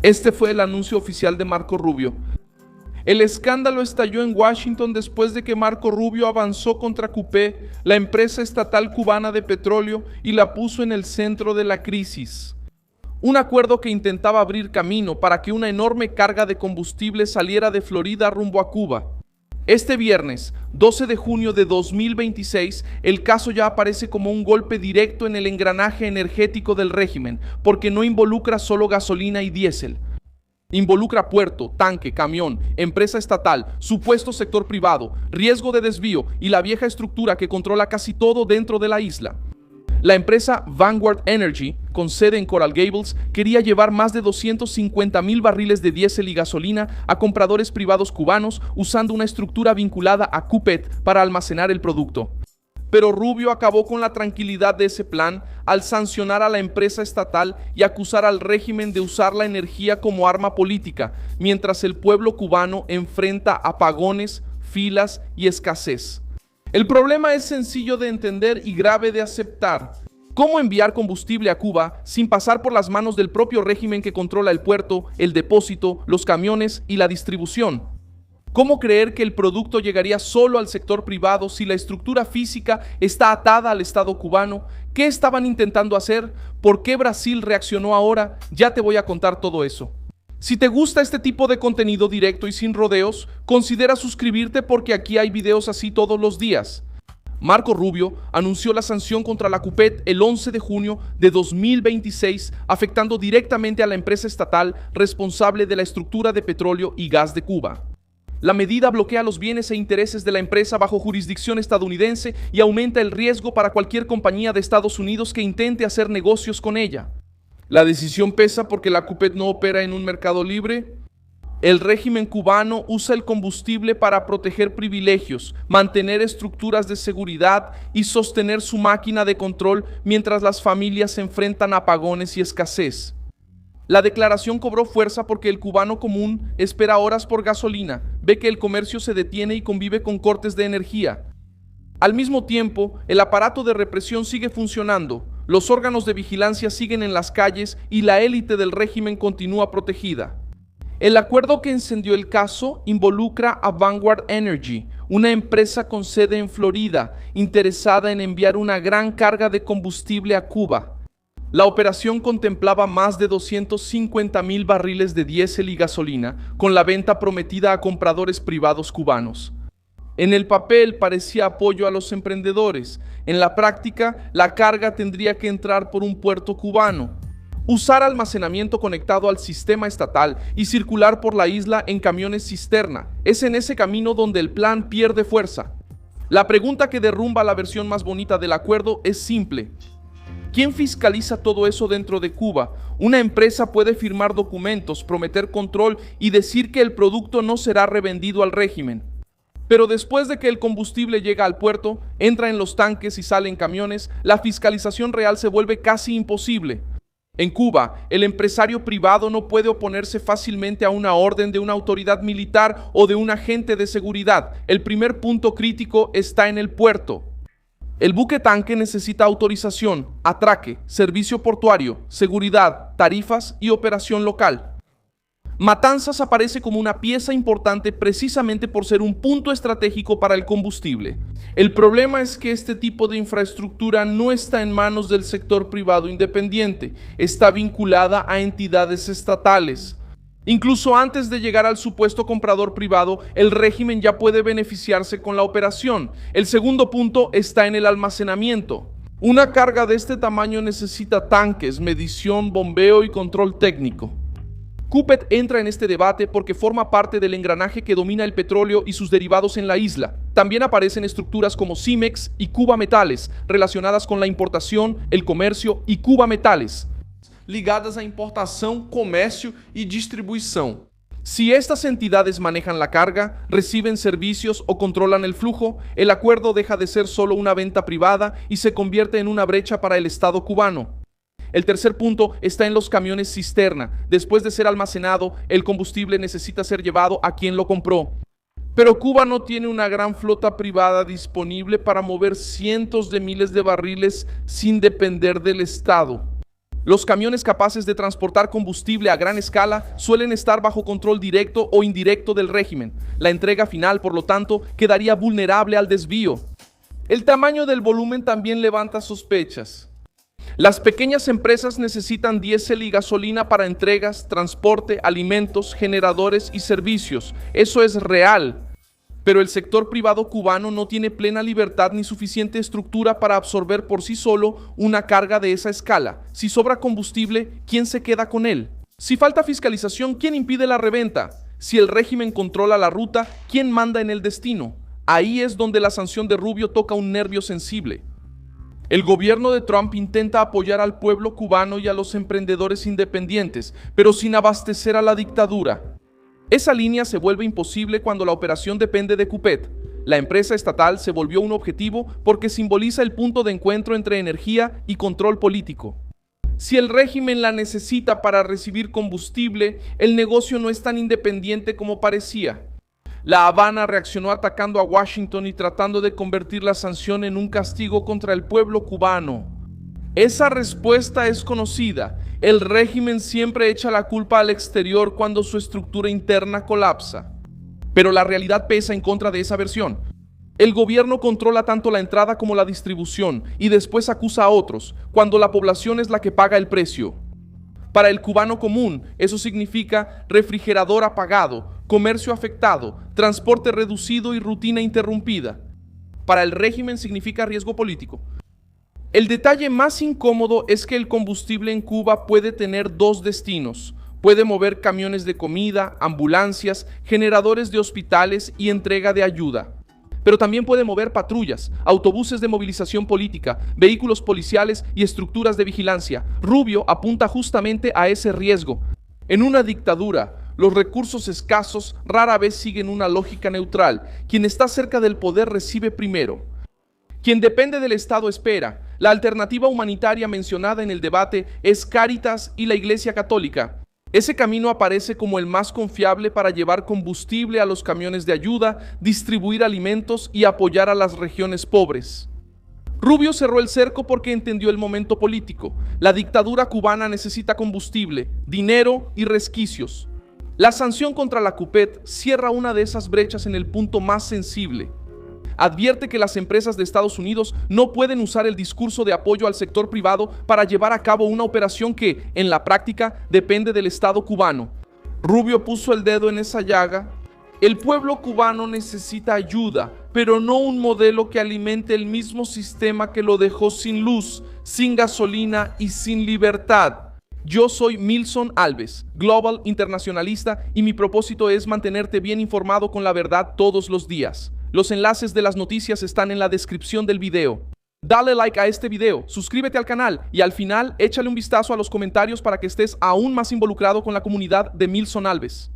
Este fue el anuncio oficial de Marco Rubio. El escándalo estalló en Washington después de que Marco Rubio avanzó contra CUPE, la empresa estatal cubana de petróleo, y la puso en el centro de la crisis. Un acuerdo que intentaba abrir camino para que una enorme carga de combustible saliera de Florida rumbo a Cuba. Este viernes, 12 de junio de 2026, el caso ya aparece como un golpe directo en el engranaje energético del régimen, porque no involucra solo gasolina y diésel. Involucra puerto, tanque, camión, empresa estatal, supuesto sector privado, riesgo de desvío y la vieja estructura que controla casi todo dentro de la isla. La empresa Vanguard Energy, con sede en Coral Gables, quería llevar más de 250,000 barriles de diésel y gasolina a compradores privados cubanos usando una estructura vinculada a CUPET para almacenar el producto. Pero Rubio acabó con la tranquilidad de ese plan al sancionar a la empresa estatal y acusar al régimen de usar la energía como arma política, mientras el pueblo cubano enfrenta apagones, filas y escasez. El problema es sencillo de entender y grave de aceptar. ¿Cómo enviar combustible a Cuba sin pasar por las manos del propio régimen que controla el puerto, el depósito, los camiones y la distribución? ¿Cómo creer que el producto llegaría solo al sector privado si la estructura física está atada al Estado cubano? ¿Qué estaban intentando hacer? ¿Por qué Brasil reaccionó ahora? Ya te voy a contar todo eso. Si te gusta este tipo de contenido directo y sin rodeos, considera suscribirte porque aquí hay videos así todos los días. Marco Rubio anunció la sanción contra la CUPET el 11 de junio de 2026, afectando directamente a la empresa estatal responsable de la estructura de petróleo y gas de Cuba. La medida bloquea los bienes e intereses de la empresa bajo jurisdicción estadounidense y aumenta el riesgo para cualquier compañía de Estados Unidos que intente hacer negocios con ella. La decisión pesa porque la CUPET no opera en un mercado libre. El régimen cubano usa el combustible para proteger privilegios, mantener estructuras de seguridad y sostener su máquina de control mientras las familias se enfrentan a apagones y escasez. La declaración cobró fuerza porque el cubano común espera horas por gasolina, ve que el comercio se detiene y convive con cortes de energía. Al mismo tiempo, el aparato de represión sigue funcionando. Los órganos de vigilancia siguen en las calles y la élite del régimen continúa protegida. El acuerdo que encendió el caso involucra a Vanguard Energy, una empresa con sede en Florida, interesada en enviar una gran carga de combustible a Cuba. La operación contemplaba más de 250,000 barriles de diésel y gasolina, con la venta prometida a compradores privados cubanos. En el papel parecía apoyo a los emprendedores. En la práctica, la carga tendría que entrar por un puerto cubano, usar almacenamiento conectado al sistema estatal y circular por la isla en camiones cisterna. Es en ese camino donde el plan pierde fuerza. La pregunta que derrumba la versión más bonita del acuerdo es simple. ¿Quién fiscaliza todo eso dentro de Cuba? Una empresa puede firmar documentos, prometer control y decir que el producto no será revendido al régimen. Pero después de que el combustible llega al puerto, entra en los tanques y sale en camiones, la fiscalización real se vuelve casi imposible. En Cuba, el empresario privado no puede oponerse fácilmente a una orden de una autoridad militar o de un agente de seguridad. El primer punto crítico está en el puerto. El buque tanque necesita autorización, atraque, servicio portuario, seguridad, tarifas y operación local. Matanzas aparece como una pieza importante precisamente por ser un punto estratégico para el combustible. El problema es que este tipo de infraestructura no está en manos del sector privado independiente, está vinculada a entidades estatales. Incluso antes de llegar al supuesto comprador privado, el régimen ya puede beneficiarse con la operación. El segundo punto está en el almacenamiento. Una carga de este tamaño necesita tanques, medición, bombeo y control técnico. CUPET entra en este debate porque forma parte del engranaje que domina el petróleo y sus derivados en la isla. También aparecen estructuras como Cimex y Cuba Metales, relacionadas con la importación, el comercio y Cuba Metales, ligadas a importación, comercio y distribución. Si estas entidades manejan la carga, reciben servicios o controlan el flujo, el acuerdo deja de ser solo una venta privada y se convierte en una brecha para el Estado cubano. El tercer punto está en los camiones cisterna. Después de ser almacenado, el combustible necesita ser llevado a quien lo compró. Pero Cuba no tiene una gran flota privada disponible para mover cientos de miles de barriles sin depender del Estado. Los camiones capaces de transportar combustible a gran escala suelen estar bajo control directo o indirecto del régimen. La entrega final, por lo tanto, quedaría vulnerable al desvío. El tamaño del volumen también levanta sospechas. Las pequeñas empresas necesitan diésel y gasolina para entregas, transporte, alimentos, generadores y servicios. Eso es real. Pero el sector privado cubano no tiene plena libertad ni suficiente estructura para absorber por sí solo una carga de esa escala. Si sobra combustible, ¿quién se queda con él? Si falta fiscalización, ¿quién impide la reventa? Si el régimen controla la ruta, ¿quién manda en el destino? Ahí es donde la sanción de Rubio toca un nervio sensible. El gobierno de Trump intenta apoyar al pueblo cubano y a los emprendedores independientes, pero sin abastecer a la dictadura. Esa línea se vuelve imposible cuando la operación depende de Cupet. La empresa estatal se volvió un objetivo porque simboliza el punto de encuentro entre energía y control político. Si el régimen la necesita para recibir combustible, el negocio no es tan independiente como parecía. La Habana reaccionó atacando a Washington y tratando de convertir la sanción en un castigo contra el pueblo cubano. Esa respuesta es conocida. El régimen siempre echa la culpa al exterior cuando su estructura interna colapsa. Pero la realidad pesa en contra de esa versión. El gobierno controla tanto la entrada como la distribución y después acusa a otros, cuando la población es la que paga el precio. Para el cubano común, eso significa refrigerador apagado, comercio afectado, transporte reducido y rutina interrumpida. Para el régimen significa riesgo político. El detalle más incómodo es que el combustible en Cuba puede tener dos destinos. Puede mover camiones de comida, ambulancias, generadores de hospitales y entrega de ayuda. Pero también puede mover patrullas, autobuses de movilización política, vehículos policiales y estructuras de vigilancia. Rubio apunta justamente a ese riesgo. En una dictadura, los recursos escasos rara vez siguen una lógica neutral. Quien está cerca del poder recibe primero. Quien depende del Estado espera. La alternativa humanitaria mencionada en el debate es Cáritas y la Iglesia Católica. Ese camino aparece como el más confiable para llevar combustible a los camiones de ayuda, distribuir alimentos y apoyar a las regiones pobres. Rubio cerró el cerco porque entendió el momento político. La dictadura cubana necesita combustible, dinero y resquicios. La sanción contra la Cupet cierra una de esas brechas en el punto más sensible. Advierte que las empresas de Estados Unidos no pueden usar el discurso de apoyo al sector privado para llevar a cabo una operación que, en la práctica, depende del Estado cubano. Rubio puso el dedo en esa llaga. El pueblo cubano necesita ayuda, pero no un modelo que alimente el mismo sistema que lo dejó sin luz, sin gasolina y sin libertad. Yo soy Milson Alves, Global Internacionalista, y mi propósito es mantenerte bien informado con la verdad todos los días. Los enlaces de las noticias están en la descripción del video. Dale like a este video, suscríbete al canal y al final échale un vistazo a los comentarios para que estés aún más involucrado con la comunidad de Milson Alves.